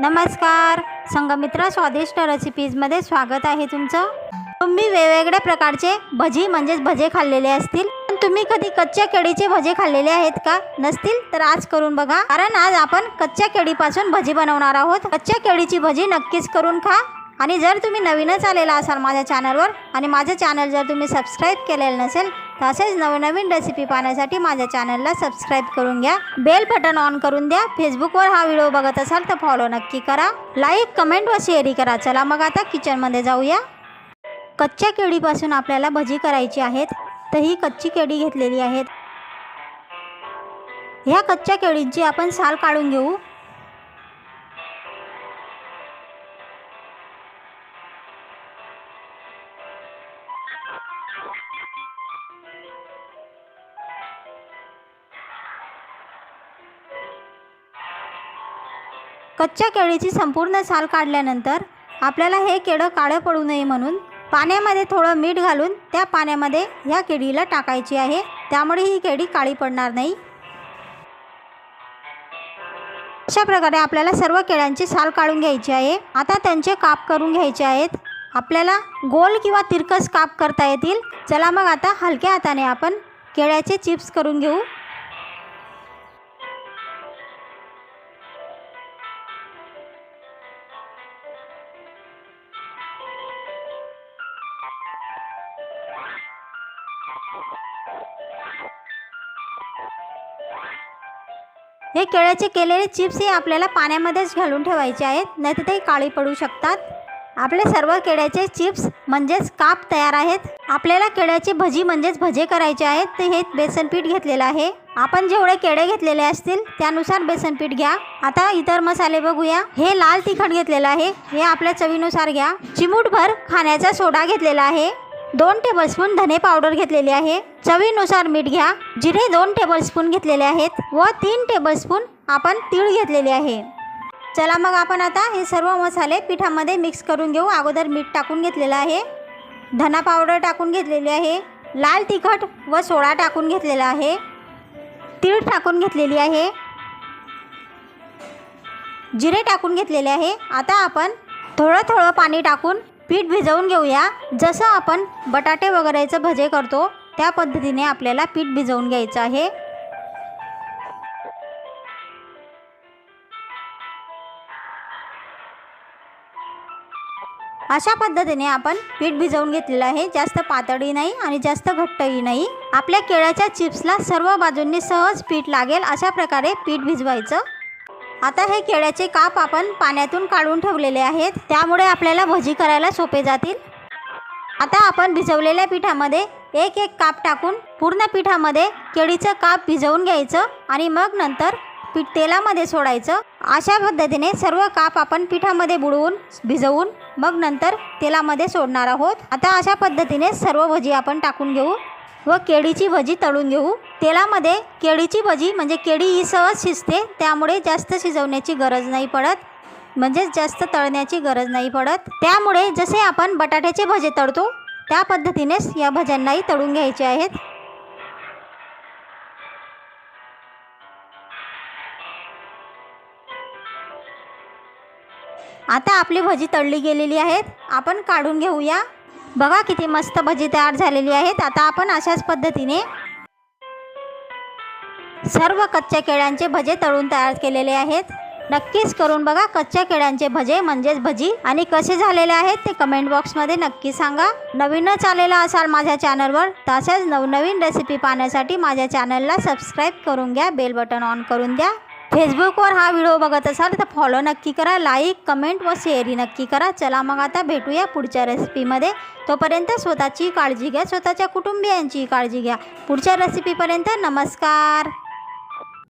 नमस्कार, संघमित्रा स्वादिष्ट रेसिपीजमध्ये स्वागत आहे तुमचं। तुम्ही वेगवेगळ्या प्रकारचे भजी म्हणजेच भजे खाल्लेले असतील, पण तुम्ही कधी कच्च्या केळीचे भजे खाल्लेले आहेत का? नसतील तर आज करून बघा, कारण आज आपण कच्च्या केळीपासून भजी बनवणार आहोत। कच्च्या केळीची भजी नक्कीच करून खा। आणि जर तुम्ही नवीनच आलेला असाल माझ्या चॅनलवर आणि माझे चॅनल जर तुम्ही सबस्क्राइब केलेलं नसेल तर असेच नवनवीन रेसिपी पाहण्यासाठी माझ्या चॅनलला सबस्क्राइब करून घ्या, बेल बटन ऑन करून द्या। फेसबुकवर हा व्हिडिओ बघत असाल तर फॉलो नक्की करा, लाईक कमेंट व शेअर करा। चला मग आता किचनमध्ये जाऊया। कच्च्या केळीपासून आपल्याला भजी करायची आहेत, तर ही कच्ची केळी घेतलेली आहेत। ह्या कच्च्या केळीची आपण साल काढून घेऊ। कच्च्या केळीची संपूर्ण साल काढल्यानंतर आपल्याला हे केळं काळं पडू नये म्हणून पाण्यामध्ये थोडं मीठ घालून त्या पाण्यामध्ये ह्या केळीला टाकायची आहे, त्यामुळे ही केळी काळी पडणार नाही। अशा प्रकारे आपल्याला सर्व केळ्यांची साल काढून घ्यायची आहे। आता त्यांचे काप करून घ्यायचे आहेत। आपल्याला गोल किंवा तिरकस काप करता येतील। चला मग आता हलक्या हाताने आपण केळ्याचे चिप्स करून घेऊ। हे केळ्याचे केलेले चिप्स हे आपल्याला पाण्यामध्येच घालून ठेवायचे आहेत, नाहीतर ते काळी पडू शकतात। आपले सर्व केळ्याचे चिप्स म्हणजेच काप तयार आहेत। आपल्याला केळ्याची भजी म्हणजेच भजे करायचे आहेत, ते हे बेसन पीठ घेतलेलं आहे। आपण जेवढे केळे घेतलेले असतील त्यानुसार बेसन पीठ घ्या। आता इतर मसाले बघूया। हे लाल तिखट घेतलेलं आहे, हे आपल्या चवीनुसार घ्या। चिमूटभर खाण्याचा सोडा घेतलेला आहे। 2 टेबलस्पून धने पावडर घेतलेली आहे। चवीनुसार मीठ घ्या। जिरे 2 टेबलस्पून घेतलेले आहेत व 3 टेबलस्पून आपण तीळ घेतलेले आहे। चला मग आपण आता हे सर्व मसाले पिठामध्ये मिक्स करून घेऊ। अगोदर मीठ टाकून घेतलेलं आहे, धना पावडर टाकून घेतलेली आहे, लाल तिखट व सोडा टाकून घेतलेला आहे, तीळ टाकून घेतलेली आहे, जिरे टाकून घेतलेले आहे। आता आपण थोडं थोडं पाणी टाकून पीठ भिजवून घेऊया। जसं आपण बटाटे वगैरेचं भजे करतो त्या पद्धतीने आपल्याला पीठ भिजवून घ्यायचं आहे। अशा पद्धतीने आपण पीठ भिजवून घेतलेलं आहे। जास्त पातळही नाही आणि जास्त घट्टही नाही। आपल्या केळ्याच्या चिप्सला सर्व बाजूंनी सहज पीठ लागेल अशा प्रकारे पीठ भिजवायचं। आता हे केळ्याचे काप आपण पाण्यातून काढून ठेवलेले आहेत, त्यामुळे आपल्याला भजी करायला सोपे जातील। आता आपण भिजवलेल्या पिठामध्ये एक एक काप टाकून पूर्ण पिठामध्ये केळीचं काप भिजवून घ्यायचं आणि मग नंतर पीठ तेलामध्ये सोडायचं। अशा पद्धतीने सर्व काप आपण पिठामध्ये बुडवून भिजवून मग नंतर तेलामध्ये सोडणार आहोत। आता अशा पद्धतीने सर्व भजी आपण टाकून घेऊ व केळीची भजी तळून घेऊ। तेलामध्ये केळीची भजी म्हणजे केळी ही सहज शिजते, त्यामुळे जास्त शिजवण्याची गरज नाही पडत, म्हणजे जास्त तळण्याची गरज नाही पडत। त्यामुळे जसे आपण बटाट्याचे भजे तळतो त्या पद्धतीनेच या भज्यांनाही तळून घ्यायचे आहेत। आता आपली भजी तळली गेलेली आहेत, आपण काढून घेऊया। बघा किती मस्त भजी तयार झालेली आहेत। आता आपण अशाच पद्धतीने सर्व कच्च्या केळ्यांचे भजे तळून तयार केलेले आहेत। नक्कीच करून बघा कच्च्या केळ्यांचे भजे म्हणजेच भजी, आणि कसे झालेले आहेत ते कमेंट बॉक्समध्ये नक्की सांगा। नवीनच आलेला असाल माझ्या चॅनलवर तर अशाच नवनवीन रेसिपी पाहण्यासाठी माझ्या चॅनलला सबस्क्राइब करून घ्या, बेल बटन ऑन करून द्या। फेसबुकवर हा व्हिडिओ बघत असाल तर फॉलो नक्की करा, लाईक कमेंट व शेअरही नक्की करा। चला मग आता भेटूया पुढच्या रेसिपीमध्ये। तोपर्यंत स्वतःची काळजी घ्या, स्वतःच्या कुटुंबियांची काळजी घ्या। पुढच्या रेसिपीपर्यंत नमस्कार।